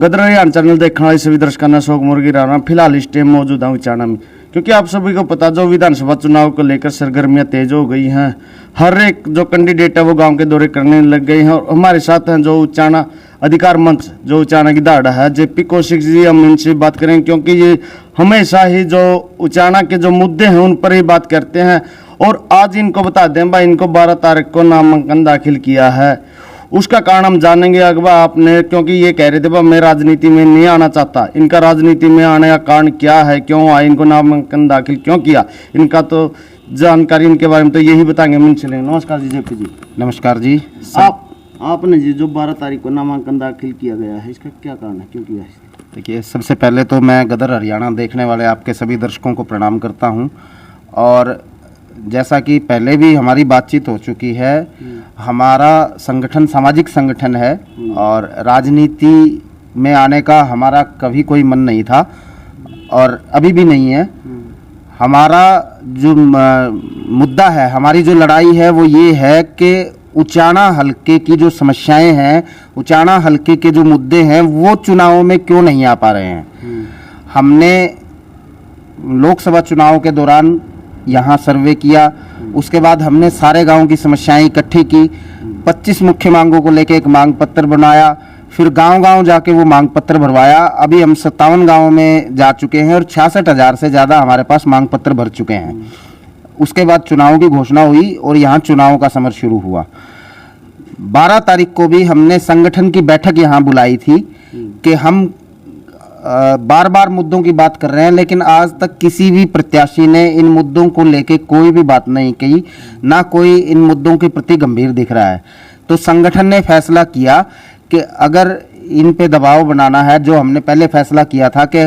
गदर Haryana channel देखने वाले सभी दर्शकों ने शोक मुर्गी राणा फिलहाल इस टाइम मौजूद हूँ चाणा में, क्योंकि आप सभी को पता जो विधानसभा चुनाव को लेकर सरगर्मियां तेज हो गई हैं। हर एक जो कैंडिडेट है वो गांव के दौरे करने लग गए हैं और हमारे साथ हैं जो चाणा अधिकार मंच जो चाणा की दाढ़ है जेपी कौशिक जी। हम इनसे बात करें क्योंकि ये हमेशा ही जो चाणा के जो मुद्दे हैं उन पर ही बात करते हैं। और आज इनको बता दें भाई, इनको 12 तारीख को नामांकन दाखिल किया है। उसका कारण हम जानेंगे अगवा आपने, क्योंकि ये कह रहे थे भाई मैं राजनीति में नहीं आना चाहता। इनका राजनीति में आने का कारण क्या है, क्यों आए, इनको नामांकन दाखिल क्यों किया, इनका तो जानकारी इनके बारे में तो यही बताएंगे। हम इनसे लेंगे। नमस्कार जी जेपी जी। नमस्कार जी। आपने जी जो 12 तारीख को नामांकन दाखिल किया गया है, इसका क्या कारण है, क्यों किया है? देखिए, सबसे पहले तो मैं गदर हरियाणा देखने वाले आपके सभी दर्शकों को प्रणाम करता हूं। और जैसा कि पहले भी हमारी बातचीत हो चुकी है, हमारा संगठन सामाजिक संगठन है और राजनीति में आने का हमारा कभी कोई मन नहीं था और अभी भी नहीं है। हमारा जो मुद्दा है, हमारी जो लड़ाई है वो ये है कि उचाना हलके की जो समस्याएं हैं, उचाना हलके के जो मुद्दे हैं वो चुनावों में क्यों नहीं आ पा रहे हैं। हमने लोकसभा चुनाव के दौरान यहाँ सर्वे किया, उसके बाद हमने सारे गांवों की समस्याएं इकट्ठी की, 25 मुख्य मांगों को लेकर एक मांग पत्र बनाया, फिर गांव-गांव जाके वो मांग पत्र भरवाया। अभी हम 57 गांवों में जा चुके हैं और 66,000 से ज़्यादा हमारे पास मांग पत्र भर चुके हैं। उसके बाद चुनावों की घोषणा हुई और यहाँ चुनावों का समर शुरू हुआ। 12 तारीख को भी हमने संगठन की बैठक यहाँ बुलाई थी कि हम बार बार मुद्दों की बात कर रहे हैं, लेकिन आज तक किसी भी प्रत्याशी ने इन मुद्दों को लेके कोई भी बात नहीं कही, ना कोई इन मुद्दों के प्रति गंभीर दिख रहा है। तो संगठन ने फैसला किया कि अगर इन पे दबाव बनाना है, जो हमने पहले फैसला किया था कि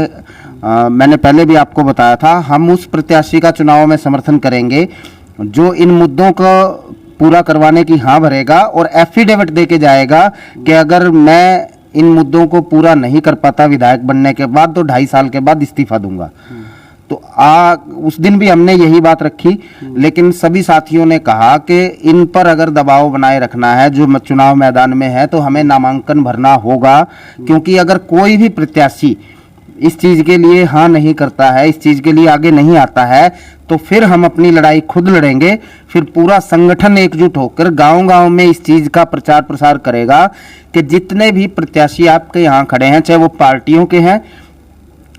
मैंने पहले भी आपको बताया था, हम उस प्रत्याशी का चुनाव में समर्थन करेंगे जो इन मुद्दों को पूरा करवाने की हाँ भरेगा और एफिडेविट दे के जाएगा कि अगर मैं इन मुद्दों को पूरा नहीं कर पाता विधायक बनने के बाद तो 2.5 साल के बाद इस्तीफा दूंगा। तो उस दिन भी हमने यही बात रखी, लेकिन सभी साथियों ने कहा कि इन पर अगर दबाव बनाए रखना है जो चुनाव मैदान में है तो हमें नामांकन भरना होगा, क्योंकि अगर कोई भी प्रत्याशी इस चीज के लिए हाँ नहीं करता है, इस चीज के लिए आगे नहीं आता है, तो फिर हम अपनी लड़ाई खुद लड़ेंगे। फिर पूरा संगठन एकजुट होकर गांव-गांव में इस चीज का प्रचार प्रसार करेगा कि जितने भी प्रत्याशी आपके यहाँ खड़े हैं, चाहे वो पार्टियों के हैं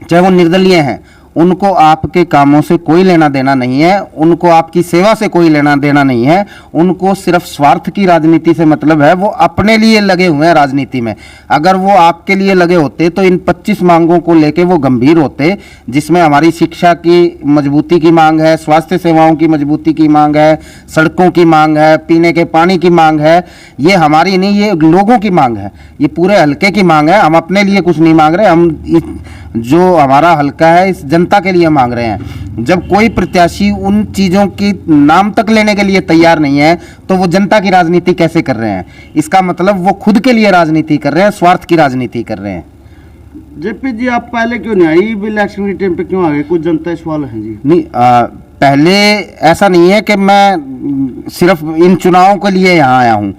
चाहे वो निर्दलीय हैं, उनको आपके कामों से कोई लेना देना नहीं है, उनको आपकी सेवा से कोई लेना देना नहीं है, उनको सिर्फ स्वार्थ की राजनीति से मतलब है। वो अपने लिए लगे हुए हैं राजनीति में। अगर वो आपके लिए लगे होते तो इन 25 मांगों को लेके वो गंभीर होते, जिसमें हमारी शिक्षा की मजबूती की मांग है, स्वास्थ्य सेवाओं की मजबूती की मांग है, सड़कों की मांग है, पीने के पानी की मांग है। ये हमारी नहीं, ये लोगों की मांग है, ये पूरे हल्के की मांग है। हम अपने लिए कुछ नहीं मांग रहे, हम जो हमारा हल्का है इस जनता के लिए मांग रहे हैं। जब कोई प्रत्याशी उन चीजों की नाम तक लेने के लिए तैयार नहीं है तो वो जनता की राजनीति कैसे कर रहे हैं? इसका मतलब वो खुद के लिए राजनीति कर रहे हैं, स्वार्थ की राजनीति कर रहे हैं। जेपी जी, आप पहले क्यों नहीं आई, इलेक्शन के टाइम पे क्यों आ गए? कुछ जनता सवाल है जी। नहीं, पहले ऐसा नहीं है कि मैं सिर्फ इन चुनावों के लिए यहाँ आया हूँ।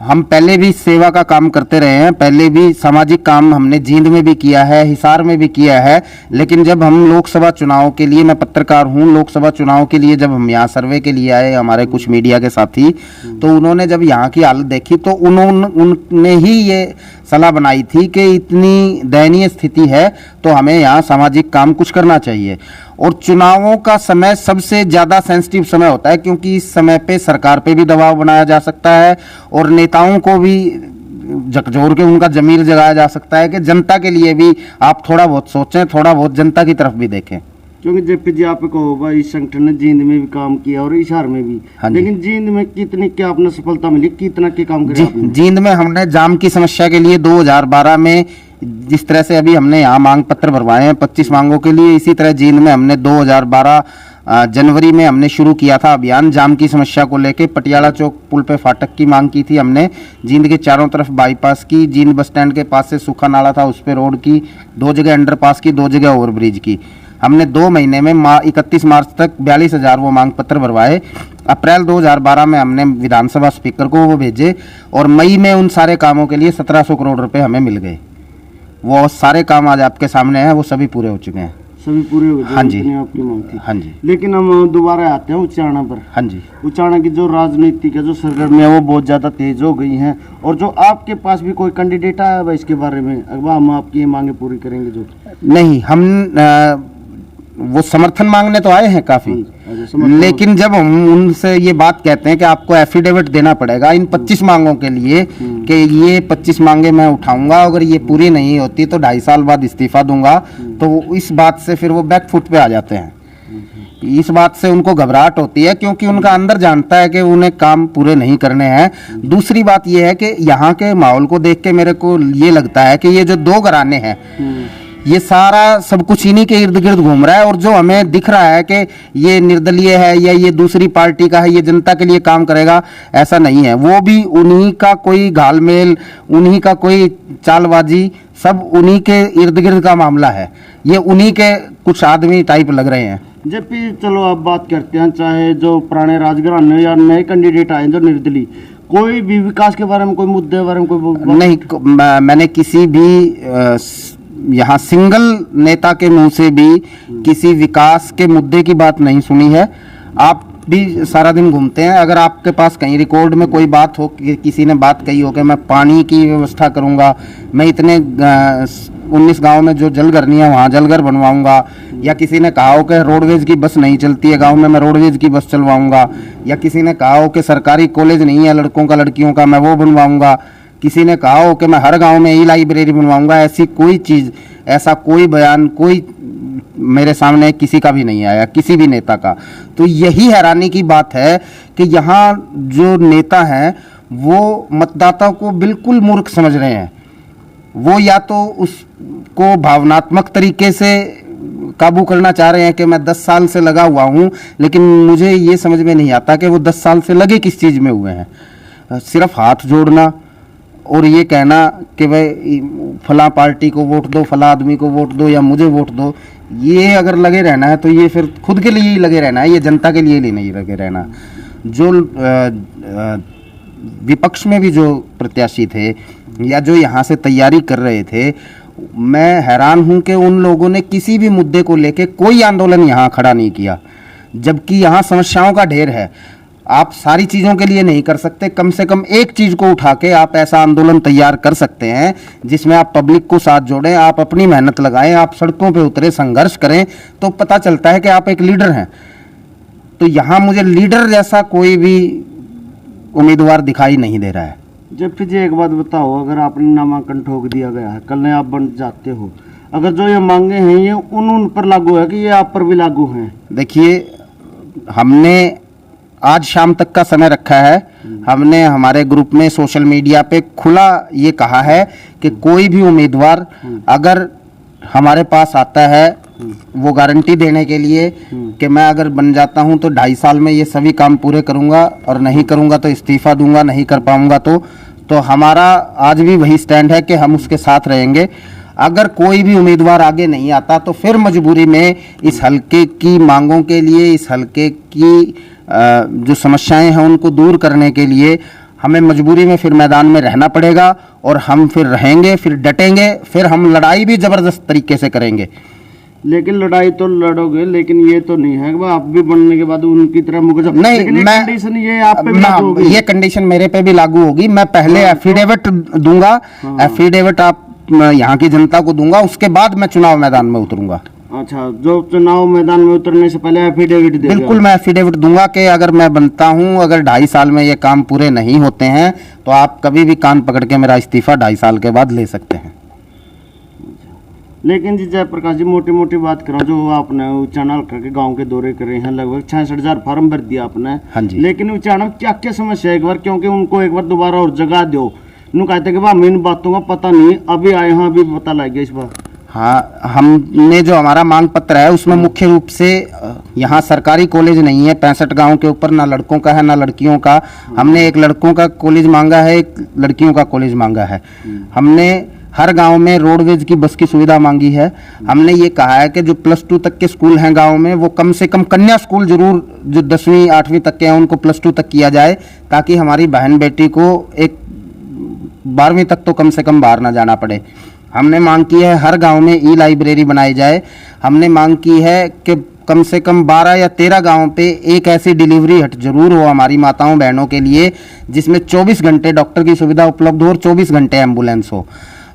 हम पहले भी सेवा का काम करते रहे हैं, पहले भी सामाजिक काम हमने जींद में भी किया है, हिसार में भी किया है। लेकिन जब हम लोकसभा चुनाव के लिए, मैं पत्रकार हूं, लोकसभा चुनाव के लिए जब हम यहाँ सर्वे के लिए आए, हमारे कुछ मीडिया के साथी, तो उन्होंने जब यहाँ की हालत देखी तो उन्होंने ही ये सलाह बनाई थी कि इतनी दयनीय स्थिति है तो हमें यहाँ सामाजिक काम कुछ करना चाहिए। और चुनावों का समय सबसे ज़्यादा सेंसिटिव समय होता है, क्योंकि इस समय पे सरकार पे भी दबाव बनाया जा सकता है और नेताओं को भी झकझोर के उनका जमीर जगाया जा सकता है कि जनता के लिए भी आप थोड़ा बहुत सोचें, थोड़ा बहुत जनता की तरफ भी देखें। क्योंकि जेपी जी आपको भाई इस संगठन ने जींद में भी काम किया और हिसार में भी। हाँ, लेकिन जींद में कितनी क्या आपने सफलता मिली, कितना के काम करे? जींद में हमने जाम की समस्या के लिए 2012 में जिस तरह से अभी हमने यहाँ मांग पत्र भरवाए हैं 25 मांगों के लिए, इसी तरह जींद में हमने 2012 जनवरी में हमने शुरू किया था अभियान जाम की समस्या को लेके। पटियाला चौक पुल पे फाटक की मांग की थी हमने, जींद के चारों तरफ बाईपास की, जींद बस स्टैंड के पास से सूखा नाला था उस पे रोड की, 2 जगह अंडरपास की, 2 जगह ओवरब्रिज की। हमने 2 महीने में 31 मार्च तक 42,000 वो मांग पत्र भरवाए। अप्रैल 2012 में हमने विधानसभा स्पीकर को वो भेजे और मई में उन सारे कामों के लिए 1700 करोड़ रुपए हमें मिल गए। वो सारे काम आज आपके सामने हैं, वो सभी पूरे हो चुके हैं। सभी पूरे हो गए? हाँ जी। जितनी आपकी मांग थी। हाँ जी। लेकिन हम दोबारा आते हैं उचाना पर। हाँ जी। उचाना की जो राजनीति का जो सरगर्मियाँ वो बहुत ज़्यादा तेज हो गई हैं, और जो आपके पास भी कोई कैंडिडेट आया है इसके बारे में, अगर हम आपकी ये मांगे पूरी करेंगे जो? नहीं, हम वो समर्थन मांगने तो आए हैं काफी, लेकिन जब हम उनसे ये बात कहते हैं कि आपको एफिडेविट देना पड़ेगा इन 25 मांगों के लिए कि ये 25 मांगे मैं उठाऊंगा, अगर ये पूरी नहीं होती तो 2.5 साल बाद इस्तीफा दूंगा, तो इस बात से फिर वो बैक फुट पे आ जाते हैं। इस बात से उनको घबराहट होती है, क्योंकि उनका अंदर जानता है कि उन्हें काम पूरे नहीं करने हैं। दूसरी बात यह है कि यहाँ के माहौल को देख के मेरे को ये लगता है कि ये जो 2 घराने हैं, ये सारा सब कुछ इन्हीं के इर्द गिर्द घूम रहा है, और जो हमें दिख रहा है कि ये निर्दलीय है या ये दूसरी पार्टी का है, ये जनता के लिए काम करेगा, ऐसा नहीं है। वो भी उन्हीं का कोई घालमेल, उन्हीं का कोई चालबाजी, सब उन्हीं के इर्द गिर्द का मामला है। ये उन्हीं के कुछ आदमी टाइप लग रहे हैं। जब भी चलो अब बात करते हैं, चाहे जो पुराने राजघराने या नए कैंडिडेट आए जो निर्दलीय, कोई भी विकास के बारे में, कोई मुद्दे के बारे में कोई नहीं, मैंने किसी भी यहाँ सिंगल नेता के मुंह से भी किसी विकास के मुद्दे की बात नहीं सुनी है। आप भी सारा दिन घूमते हैं, अगर आपके पास कहीं रिकॉर्ड में कोई बात हो कि किसी ने बात कही हो कि मैं पानी की व्यवस्था करूंगा, मैं इतने 19 गांव में जो जलघर नहीं है वहाँ जलघर बनवाऊंगा, या किसी ने कहा हो कि रोडवेज की बस नहीं चलती है गांव में, मैं रोडवेज की बस चलवाऊंगा, या किसी ने कहा हो कि सरकारी कॉलेज नहीं है लड़कों का लड़कियों का, मैं वो बनवाऊंगा, किसी ने कहा हो कि मैं हर गांव में ई लाइब्रेरी बनवाऊंगा। ऐसी कोई चीज़, ऐसा कोई बयान कोई मेरे सामने किसी का भी नहीं आया, किसी भी नेता का। तो यही हैरानी की बात है कि यहाँ जो नेता हैं वो मतदाताओं को बिल्कुल मूर्ख समझ रहे हैं। वो या तो उसको भावनात्मक तरीके से काबू करना चाह रहे हैं कि मैं 10 साल से लगा हुआ हूँ, लेकिन मुझे ये समझ में नहीं आता कि वो 10 साल से लगे किस चीज़ में हुए हैं। सिर्फ हाथ जोड़ना और ये कहना कि भाई फला पार्टी को वोट दो, फला आदमी को वोट दो, या मुझे वोट दो, ये अगर लगे रहना है तो ये फिर खुद के लिए ही लगे रहना है, ये जनता के लिए नहीं लगे रहना। जो विपक्ष में भी जो प्रत्याशी थे या जो यहाँ से तैयारी कर रहे थे, मैं हैरान हूँ कि उन लोगों ने किसी भी मुद्दे को लेके कोई आंदोलन यहाँ खड़ा नहीं किया, जबकि यहाँ समस्याओं का ढेर है। आप सारी चीज़ों के लिए नहीं कर सकते, कम से कम एक चीज़ को उठा के आप ऐसा आंदोलन तैयार कर सकते हैं जिसमें आप पब्लिक को साथ जोड़ें, आप अपनी मेहनत लगाएं, आप सड़कों पे उतरे, संघर्ष करें, तो पता चलता है कि आप एक लीडर हैं। तो यहाँ मुझे लीडर जैसा कोई भी उम्मीदवार दिखाई नहीं दे रहा है। जब फिर एक बात बताओ, अगर आपने नामांकन ठोक दिया गया है, कल आप बन जाते हो, अगर जो ये मांगे हैं ये उन पर लागू है कि ये आप पर भी लागू हैं? देखिए, हमने आज शाम तक का समय रखा है। हमने हमारे ग्रुप में सोशल मीडिया पे खुला ये कहा है कि कोई भी उम्मीदवार अगर हमारे पास आता है वो गारंटी देने के लिए कि मैं अगर बन जाता हूं तो 2.5 साल में ये सभी काम पूरे करूंगा, और नहीं करूंगा तो इस्तीफा दूंगा, नहीं कर पाऊंगा तो हमारा आज भी वही स्टैंड है कि हम उसके साथ रहेंगे। अगर कोई भी उम्मीदवार आगे नहीं आता तो फिर मजबूरी में इस हलके की मांगों के लिए, इस हलके की जो समस्याएं हैं उनको दूर करने के लिए हमें मजबूरी में फिर मैदान में रहना पड़ेगा, और हम फिर रहेंगे, फिर डटेंगे, फिर हम लड़ाई भी जबरदस्त तरीके से करेंगे। लेकिन लड़ाई तो लड़ोगे, लेकिन ये तो नहीं है कि आप भी बनने के बाद उनकी तरह मुझे नहीं, मैं कंडीशन ये आप पे भी लागू होगी। ये कंडीशन मेरे पे भी लागू होगी। मैं पहले एफिडेविट दूंगा, एफिडेविट आप यहाँ की जनता को दूंगा, उसके बाद मैं चुनाव मैदान में उतरूंगा। अच्छा, जो चुनाव मैदान में उतरने से पहले एफिडेविट देगा? बिल्कुल, मैं एफिडेविट दूंगा कि अगर मैं बनता हूं, अगर 2.5 साल में ये काम पूरे नहीं होते हैं तो आप कभी भी कान पकड़ के मेरा इस्तीफा 2.5 साल के बाद ले सकते हैं। लेकिन जी जयप्रकाश जी, मोटी मोटी बात करो, जो आपने उचाना हल्का के गांव के दौरे करे हैं, लगभग 66,000 फार्म भर दिया आपने। हाँ जी। लेकिन उचाना क्या क्या समस्या है एक बार, क्योंकि उनको एक बार दोबारा और जगह दो, नु कहते कि हमें इन बातों का पता नहीं, अभी आए हैं, अभी पता लग गया इस बार। हाँ, हमने जो हमारा मांग पत्र है उसमें मुख्य रूप से यहाँ सरकारी कॉलेज नहीं है 65 गाँव के ऊपर, ना लड़कों का है ना लड़कियों का। हमने एक लड़कों का कॉलेज मांगा है, एक लड़कियों का कॉलेज मांगा है। हमने हर गांव में रोडवेज की बस की सुविधा मांगी है। हमने ये कहा है कि जो +2 तक के स्कूल हैं गांव में, वो कम से कम कन्या स्कूल जरूर, जो 10वीं 8वीं तक के हैं उनको +2 तक किया जाए, ताकि हमारी बहन बेटी को एक 12वीं तक तो कम से कम बाहर ना जाना पड़े। हमने मांग की है हर गांव में ई लाइब्रेरी बनाई जाए। हमने मांग की है कि कम से कम 12 या 13 गांव पे एक ऐसी डिलीवरी हट जरूर हो हमारी माताओं बहनों के लिए, जिसमें 24 घंटे डॉक्टर की सुविधा उपलब्ध हो और 24 घंटे एम्बुलेंस हो।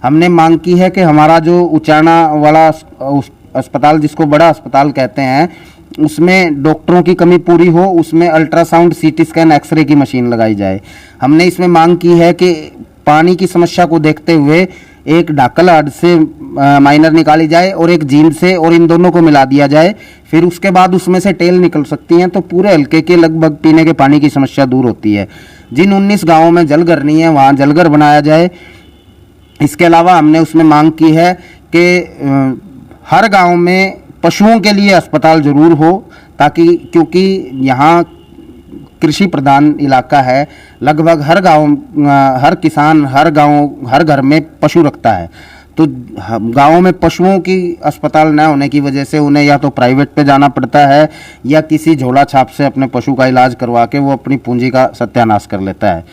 हमने मांग की है कि हमारा जो उचाना वाला अस्पताल, जिसको बड़ा अस्पताल कहते हैं, उसमें डॉक्टरों की कमी पूरी हो, उसमें अल्ट्रासाउंड, सीटी स्कैन, एक्सरे की मशीन लगाई जाए। हमने इसमें मांग की है कि पानी की समस्या को देखते हुए एक ढाकल हड से माइनर निकाली जाए और एक जींद से, और इन दोनों को मिला दिया जाए। फिर उसके बाद उसमें से टेल निकल सकती हैं, तो पूरे हल्के के लगभग पीने के पानी की समस्या दूर होती है। जिन 19 गाँवों में जलघर नहीं है वहाँ जलघर बनाया जाए। इसके अलावा हमने उसमें मांग की है कि हर गांव में पशुओं के लिए अस्पताल जरूर हो, ताकि क्योंकि यहाँ कृषि प्रधान इलाका है, लगभग हर गांव, हर किसान, हर गांव, हर घर में पशु रखता है। तो गांवों में पशुओं की अस्पताल न होने की वजह से उन्हें या तो प्राइवेट पे जाना पड़ता है या किसी झोला छाप से अपने पशु का इलाज करवा के वो अपनी पूंजी का सत्यानाश कर लेता है।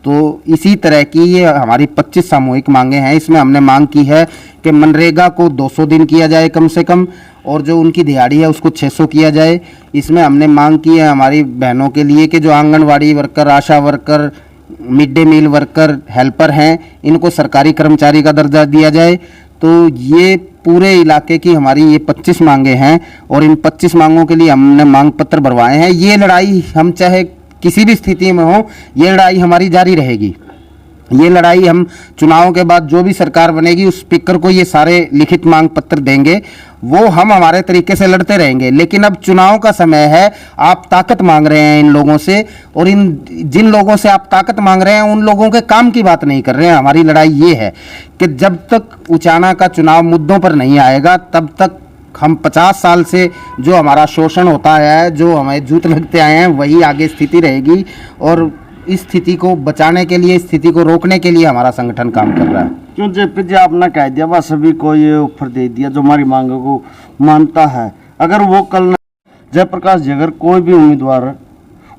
तो इसी तरह की ये हमारी 25 सामूहिक मांगे हैं। इसमें हमने मांग की है कि मनरेगा को 200 दिन किया जाए कम से कम, और जो उनकी दिहाड़ी है उसको 600 किया जाए। इसमें हमने मांग की है हमारी बहनों के लिए कि जो Anganwadi worker, ASHA worker, mid day meal worker, helper हैं, इनको सरकारी कर्मचारी का दर्जा दिया जाए। तो ये पूरे इलाके की हमारी ये 25 मांगे हैं और इन 25 मांगों के लिए हमने मांग पत्र भरवाए हैं। ये लड़ाई हम चाहे किसी भी स्थिति में हो, ये लड़ाई हमारी जारी रहेगी। ये लड़ाई हम चुनावों के बाद जो भी सरकार बनेगी उस स्पीकर को ये सारे लिखित मांग पत्र देंगे, वो हम हमारे तरीके से लड़ते रहेंगे। लेकिन अब चुनाव का समय है, आप ताकत मांग रहे हैं इन लोगों से, और इन जिन लोगों से आप ताकत मांग रहे हैं उन लोगों के काम की बात नहीं कर रहे हैं। हमारी लड़ाई ये है कि जब तक उचाना का चुनाव मुद्दों पर नहीं आएगा तब तक हम 50 साल से जो हमारा शोषण होता है, जो हमें जूत लगते आए हैं, वही आगे स्थिति रहेगी। और इस स्थिति को बचाने के लिए, स्थिति को रोकने के लिए हमारा संगठन काम कर रहा है। क्यों जेपी जी आपने कह दिया, बस सभी को ये ऑफर दे दिया जो हमारी मांगों को मानता है। अगर वो कल जयप्रकाश जी, अगर कोई भी उम्मीदवार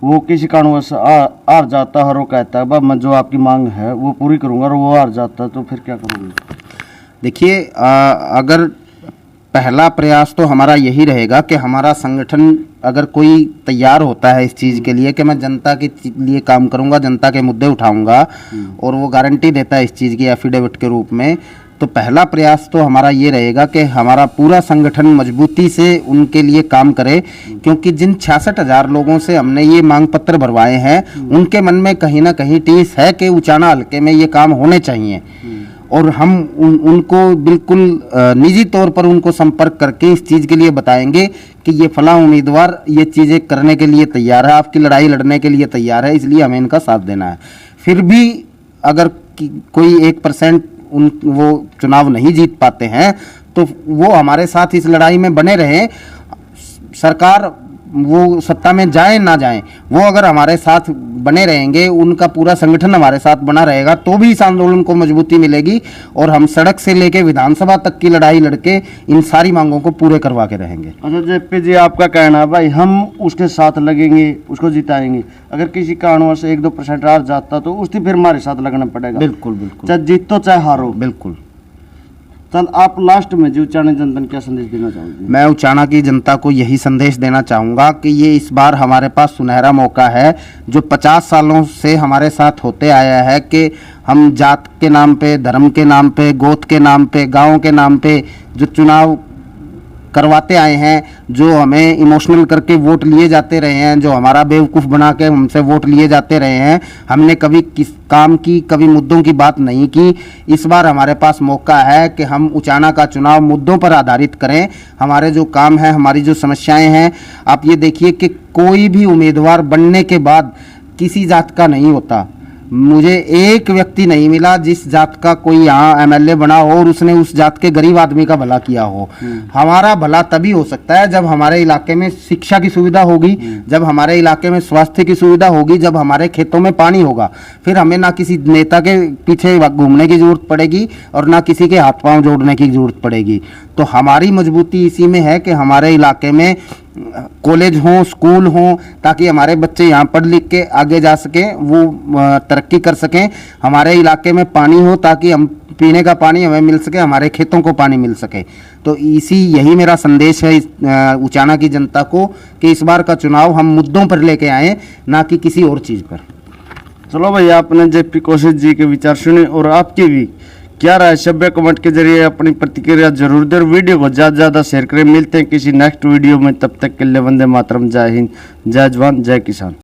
वो किसी कारणवश हार जाता है और वो कहता है मैं जो आपकी मांग है वो पूरी करूंगा, और वो हार जाता है, तो फिर क्या करोगे? देखिए, अगर पहला प्रयास तो हमारा यही रहेगा कि हमारा संगठन अगर कोई तैयार होता है इस चीज़ के लिए कि मैं जनता के लिए काम करूंगा, जनता के मुद्दे उठाऊंगा, और वो गारंटी देता है इस चीज़ की एफिडेविट के रूप में, तो पहला प्रयास तो हमारा ये रहेगा कि हमारा पूरा संगठन मजबूती से उनके लिए काम करे। क्योंकि जिन 66,000 लोगों से हमने ये मांग पत्र भरवाए हैं, उनके मन में कहीं ना कहीं टीस है कि उचाना हल्के में ये काम होने चाहिए, और हम उनको बिल्कुल निजी तौर पर उनको संपर्क करके इस चीज़ के लिए बताएंगे कि ये फला उम्मीदवार ये चीज़ें करने के लिए तैयार है, आपकी लड़ाई लड़ने के लिए तैयार है, इसलिए हमें इनका साथ देना है। फिर भी अगर कोई 1% वो चुनाव नहीं जीत पाते हैं तो वो हमारे साथ इस लड़ाई में बने रहें। सरकार वो सत्ता में जाए ना जाए, वो अगर हमारे साथ बने रहेंगे, उनका पूरा संगठन हमारे साथ बना रहेगा, तो भी इस आंदोलन को मजबूती मिलेगी और हम सड़क से लेके विधानसभा तक की लड़ाई लड़के इन सारी मांगों को पूरे करवा के रहेंगे। अच्छा जेपी जी, आपका कहना है भाई हम उसके साथ लगेंगे, उसको जिताएंगे। अगर किसी कारणवश 1-2% हार जाता तो उसकी फिर हमारे साथ लगना पड़ेगा। बिल्कुल बिल्कुल, चाहे जीतो चाहे हारो। बिल्कुल। चल आप लास्ट में जो उचाना जनता क्या संदेश देना चाहोगे? मैं उचाना की जनता को यही संदेश देना चाहूँगा कि ये इस बार हमारे पास सुनहरा मौका है, जो 50 सालों से हमारे साथ होते आया है कि हम जात के नाम पे, धर्म के नाम पे, गोत्र के नाम पे, गाँव के नाम पे जो चुनाव करवाते आए हैं, जो हमें इमोशनल करके वोट लिए जाते रहे हैं, जो हमारा बेवकूफ़ बना के हमसे वोट लिए जाते रहे हैं, हमने कभी किस काम की, कभी मुद्दों की बात नहीं की। इस बार हमारे पास मौका है कि हम उचाना का चुनाव मुद्दों पर आधारित करें। हमारे जो काम है, हमारी जो समस्याएं हैं, आप ये देखिए कि कोई भी उम्मीदवार बनने के बाद किसी जात का नहीं होता। मुझे एक व्यक्ति नहीं मिला जिस जात का कोई यहाँ एमएलए बना हो और उसने उस जात के गरीब आदमी का भला किया हो। हमारा भला तभी हो सकता है जब हमारे इलाके में शिक्षा की सुविधा होगी, जब हमारे इलाके में स्वास्थ्य की सुविधा होगी, जब हमारे खेतों में पानी होगा। फिर हमें ना किसी नेता के पीछे घूमने की जरूरत पड़ेगी और ना किसी के हाथ पांव जोड़ने की जरूरत पड़ेगी। तो हमारी मजबूती इसी में है कि हमारे इलाके में कॉलेज हों, स्कूल हों, ताकि हमारे बच्चे यहाँ पढ़ लिख के आगे जा सकें, वो तरक्की कर सकें। हमारे इलाके में पानी हो ताकि हम पीने का पानी हमें मिल सके, हमारे खेतों को पानी मिल सके। तो यही मेरा संदेश है उचाना की जनता को कि इस बार का चुनाव हम मुद्दों पर लेके आए, ना कि किसी और चीज़ पर। चलो भाई, आपने जेपी कौशिक जी के विचार सुने और आपकी भी क्या राय सभ्य कमेंट के जरिए अपनी प्रतिक्रिया जरूर दें। वीडियो को ज़्यादा से ज़्यादा शेयर करें। मिलते हैं किसी नेक्स्ट वीडियो में, तब तक के लिए वंदे मातरम, जय हिंद, जय जवान, जय किसान।